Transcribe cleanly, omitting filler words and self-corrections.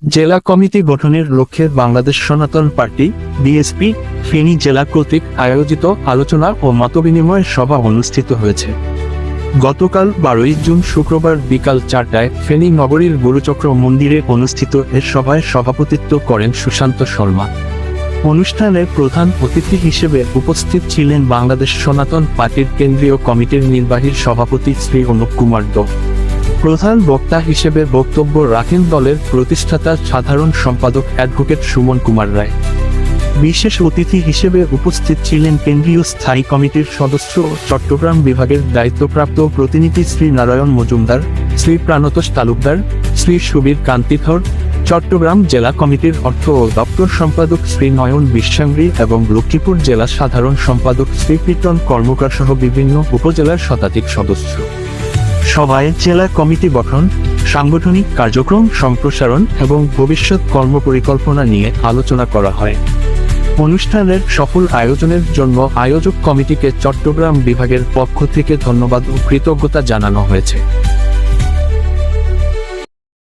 জেলা কমিটি গঠনের লক্ষ্যে বাংলাদেশ সনাতন পার্টি বিএসপি ফেনী জেলা কর্তৃক আয়োজিত আলোচনা ও মতবিনিময় সভা অনুষ্ঠিত হয়েছে। গতকাল 12 জুন শুক্রবার বিকাল 4টায় ফেনী নগরীর গুরুচক্র মন্দিরে অনুষ্ঠিত এ সভায় সভাপতিত্ব করেন সুশান্ত শর্মা। অনুষ্ঠানে প্রধান অতিথি হিসেবে উপস্থিত ছিলেন বাংলাদেশ সনাতন পার্টির কেন্দ্রীয় কমিটির নির্বাহী সভাপতি শ্রী অনুপ কুমার দত্ত। প্রধান বক্তা হিসেবে বক্তব্য রাখেন দলের প্রতিষ্ঠাতা সাধারণ সম্পাদক অ্যাডভোকেট সুমন কুমার রায়। বিশেষ অতিথি হিসেবে উপস্থিত ছিলেন কেন্দ্রীয় স্থায়ী কমিটির সদস্য ও চট্টগ্রাম বিভাগের দায়িত্বপ্রাপ্ত প্রতিনিধি শ্রী নারায়ণ মজুমদার, শ্রী প্রাণতোষ তালুকদার, শ্রী সুবীর কান্তিধর, চট্টগ্রাম জেলা কমিটির অর্থ ও দপ্তর সম্পাদক শ্রী নয়ন বিশ্বাঙ্গী এবং লক্ষ্মীপুর জেলা সাধারণ সম্পাদক শ্রী কীর্তন কর্মকার সহ বিভিন্ন উপজেলার শতাধিক সদস্য। সভায় জেলা কমিটি গঠন, সাংগঠনিক কার্যক্রম সম্প্রসারণ এবং ভবিষ্যৎ কর্মপরিকল্পনা নিয়ে আলোচনা করা হয়। অনুষ্ঠানের সফল আয়োজনের জন্য আয়োজক কমিটিকে চট্টগ্রাম বিভাগের পক্ষ থেকে ধন্যবাদ ও কৃতজ্ঞতা জানানো হয়েছে।